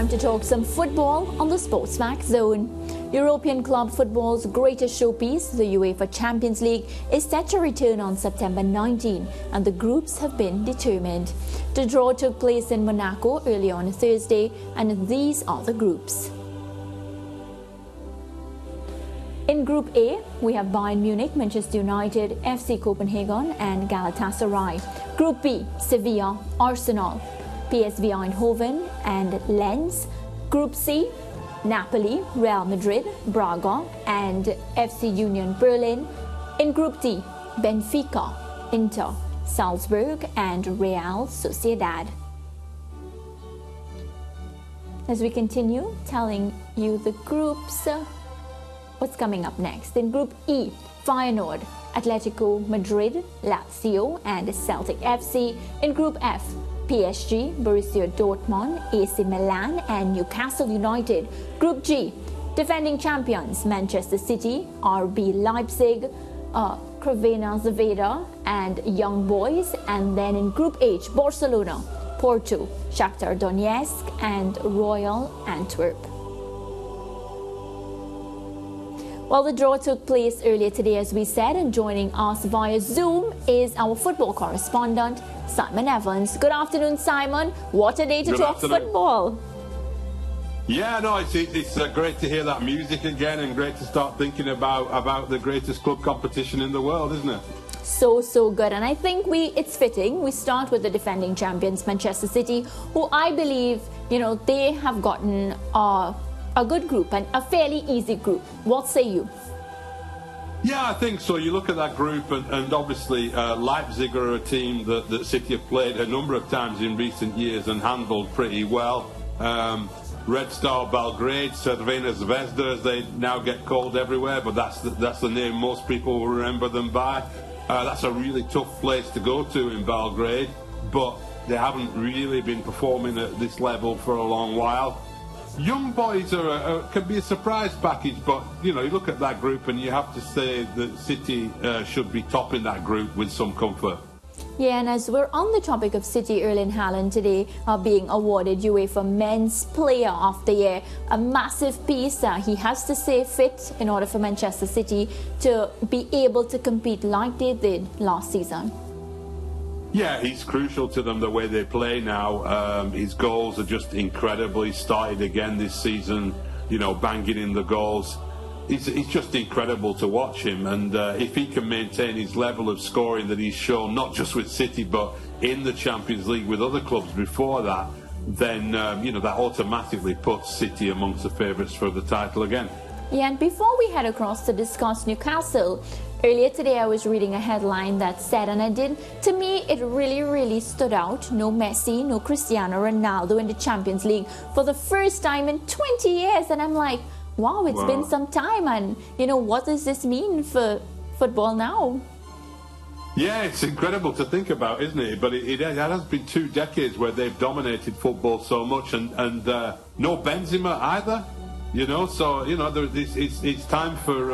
time to talk some football on the SportsMax zone. European club football's greatest showpiece, the UEFA Champions League, is set to return on September 19, and the groups have been determined. The draw took place in Monaco early on Thursday, and these are the groups. In Group A, we have Bayern Munich, Manchester United, FC Copenhagen and Galatasaray. Group B, Sevilla, Arsenal, PSV Eindhoven and Lens. Group C, Napoli, Real Madrid, Braga and FC Union Berlin. In Group D, Benfica, Inter, Salzburg and Real Sociedad. As we continue telling you the groups, what's coming up next? In Group E, Feyenoord, Atletico Madrid, Lazio and Celtic FC. In Group F, PSG, Borussia Dortmund, AC Milan and Newcastle United. Group G, defending champions Manchester City, RB Leipzig, Crvena, Zvezda and Young Boys. And then in Group H, Barcelona, Porto, Shakhtar Donetsk and Royal Antwerp. Well, the draw took place earlier today, as we said, and joining us via Zoom is our football correspondent, Simon Evans. Good afternoon, Simon. What a day to talk football. Yeah, no, it's great to hear that music again, and great to start thinking about the greatest club competition in the world, isn't it? So good, and I think it's fitting. We start with the defending champions, Manchester City, who I believe, they have gotten a good group and a fairly easy group. What say you? Yeah, I think so. You look at that group, and obviously Leipzig are a team that City have played a number of times in recent years and handled pretty well. Red Star Belgrade, Crvena, Zvezda, as they now get called everywhere, but that's the name most people will remember them by. That's a really tough place to go to in Belgrade, but they haven't really been performing at this level for a long while. Young Boys can be a surprise package, but you look at that group and you have to say that City should be top in that group with some comfort. Yeah, and as we're on the topic of City, Erling Haaland today being awarded UEFA Men's Player of the Year, a massive piece. He has to stay fit in order for Manchester City to be able to compete like they did last season. Yeah, he's crucial to them the way they play now. His goals are just incredible. He started again this season, banging in the goals. It's just incredible to watch him, and if he can maintain his level of scoring that he's shown, not just with City but in the Champions League with other clubs before that, then that automatically puts City amongst the favourites for the title again. Yeah, and before we head across to discuss Newcastle, earlier today I was reading a headline that said, to me it really stood out, no Messi, no Cristiano Ronaldo in the Champions League for the first time in 20 years. And I'm like, wow, it's been some time, and what does this mean for football now? Yeah, it's incredible to think about, isn't it? But it has been 2 decades where they've dominated football so much, and no Benzema either. So it's time for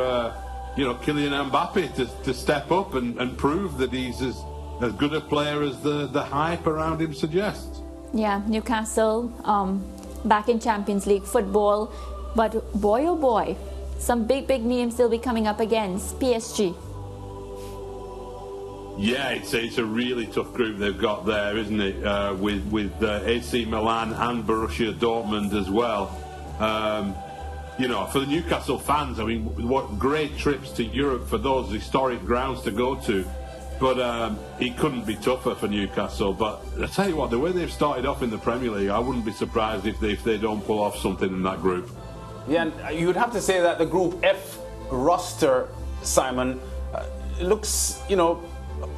Kylian Mbappe to step up and prove that he's as good a player as the hype around him suggests. Yeah, Newcastle back in Champions League football, but boy oh boy, some big names still be coming up against PSG. Yeah, it's a really tough group they've got there, isn't it? With AC Milan and Borussia Dortmund as well. For the Newcastle fans, I mean, what great trips to Europe for those historic grounds to go to. But it couldn't be tougher for Newcastle. But I tell you what, the way they've started off in the Premier League, I wouldn't be surprised if they don't pull off something in that group. Yeah, and you would have to say that the Group F roster, Simon, looks,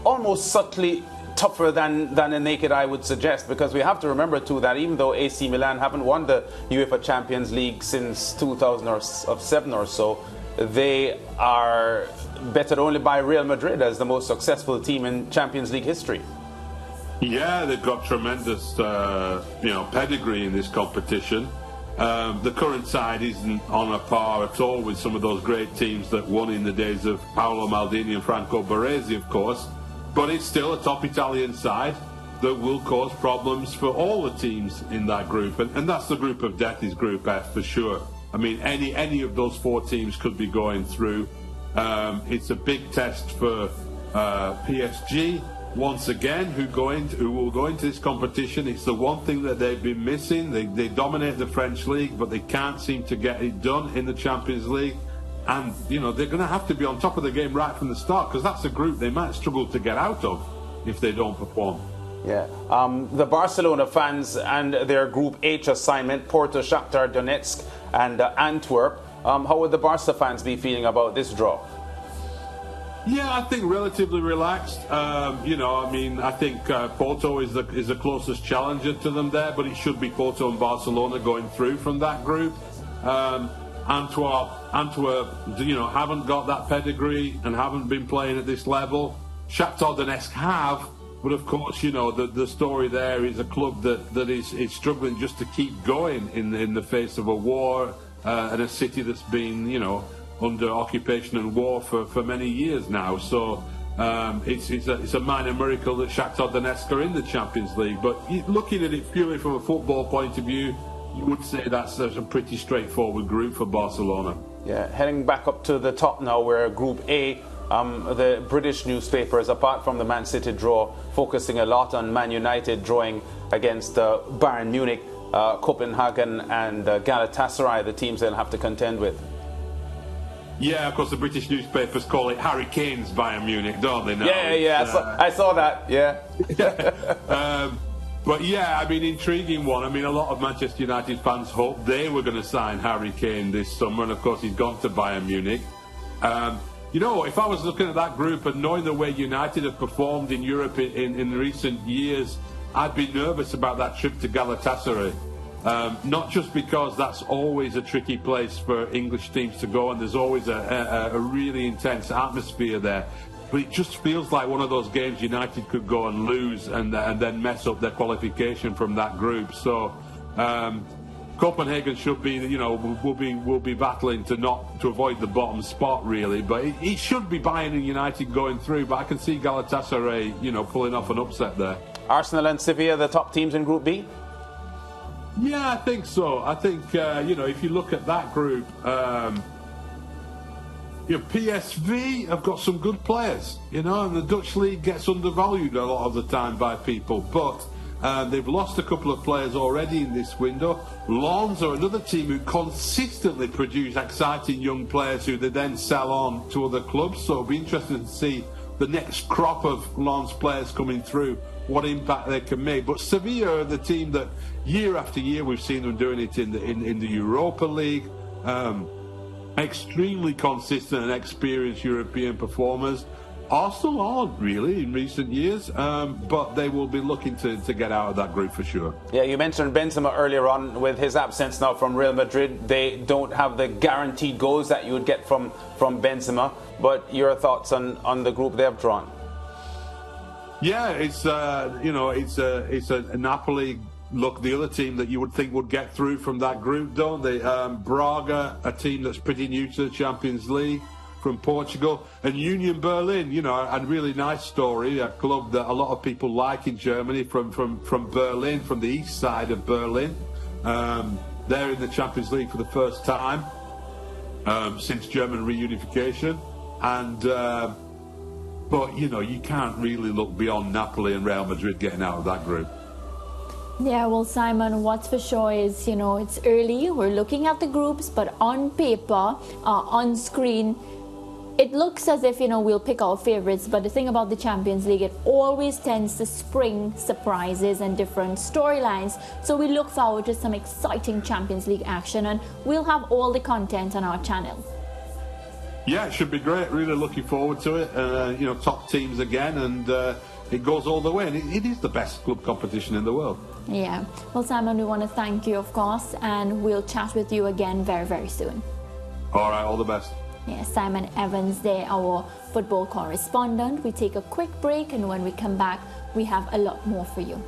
almost subtly tougher than a naked eye would suggest, because we have to remember too that even though AC Milan haven't won the UEFA Champions League since 2007 or so, they are bettered only by Real Madrid as the most successful team in Champions League history. Yeah, they've got tremendous pedigree in this competition. The current side isn't on a par at all with some of those great teams that won in the days of Paolo Maldini and Franco Baresi, of course. But it's still a top Italian side. that will cause problems for all the teams in that group, and that's the group of death, is Group F for sure. I mean, any of those 4 teams could be going through. It's a big test for PSG once again, who will go into this competition. It's the one thing that they've been missing. They dominate the French league, but they can't seem to get it done in the Champions League. And they're going to have to be on top of the game right from the start, because that's a group they might struggle to get out of if they don't perform. Yeah. The Barcelona fans and their Group H assignment, Porto, Shakhtar Donetsk and Antwerp. How would the Barca fans be feeling about this draw? Yeah, I think relatively relaxed. I think Porto is the closest challenger to them there, but it should be Porto and Barcelona going through from that group. Antwerp, haven't got that pedigree and haven't been playing at this level. Shakhtar Donetsk have, but of course, the story there is a club that is struggling just to keep going in the face of a war, and a city that's been, under occupation and war for many years now. So it's a minor miracle that Shakhtar Donetsk are in the Champions League. But looking at it purely from a football point of view, you would say that's a pretty straightforward group for Barcelona. Yeah, heading back up to the top now, where Group A, the British newspapers, apart from the Man City draw, focusing a lot on Man United drawing against Bayern Munich, Copenhagen and Galatasaray, the teams they'll have to contend with. Yeah, of course, the British newspapers call it Harry Kane's Bayern Munich, don't they? Now? Yeah, I saw that, yeah. But yeah, I mean, intriguing one. I mean, a lot of Manchester United fans hoped they were going to sign Harry Kane this summer, and of course he's gone to Bayern Munich. If I was looking at that group and knowing the way United have performed in Europe in recent years, I'd be nervous about that trip to Galatasaray. Not just because that's always a tricky place for English teams to go, and there's always a really intense atmosphere there, but it just feels like one of those games United could go and lose and then mess up their qualification from that group. So Copenhagen should be, will be battling to avoid the bottom spot really, but it should be Bayern and United going through. But I can see Galatasaray, pulling off an upset there. Arsenal and Sevilla, the top teams in Group B. Yeah, I think so. I think if you look at that group, PSV have got some good players, and the Dutch league gets undervalued a lot of the time by people, but they've lost a couple of players already in this window. Lens are another team who consistently produce exciting young players who they then sell on to other clubs, so it'll be interesting to see the next crop of Lens players coming through, what impact they can make. But Sevilla are the team that year after year we've seen them doing it in the Europa League. Extremely consistent and experienced European performers. Arsenal aren't really in recent years, but they will be looking to get out of that group for sure. Yeah, you mentioned Benzema earlier on. With his absence now from Real Madrid, they don't have the guaranteed goals that you would get from Benzema. But your thoughts on the group they have drawn? Yeah, it's a Napoli. Look, the other team that you would think would get through from that group, don't they? Braga, a team that's pretty new to the Champions League, from Portugal, and Union Berlin, a really nice story, a club that a lot of people like in Germany, from Berlin, from the east side of Berlin. They're in the Champions League for the first time since German reunification, and but you can't really look beyond Napoli and Real Madrid getting out of that group. Yeah, well, Simon, what's for sure is, it's early. We're looking at the groups, but on paper, on screen, it looks as if, we'll pick our favorites. But the thing about the Champions League, it always tends to spring surprises and different storylines. So we look forward to some exciting Champions League action, and we'll have all the content on our channel. Yeah, it should be great. Really looking forward to it. Top teams again, and it goes all the way. And it is the best club competition in the world. Yeah. Well, Simon, we want to thank you, of course, and we'll chat with you again very, very soon. All right, all the best. Yeah, Simon Evans there, our football correspondent. We take a quick break, and when we come back, we have a lot more for you.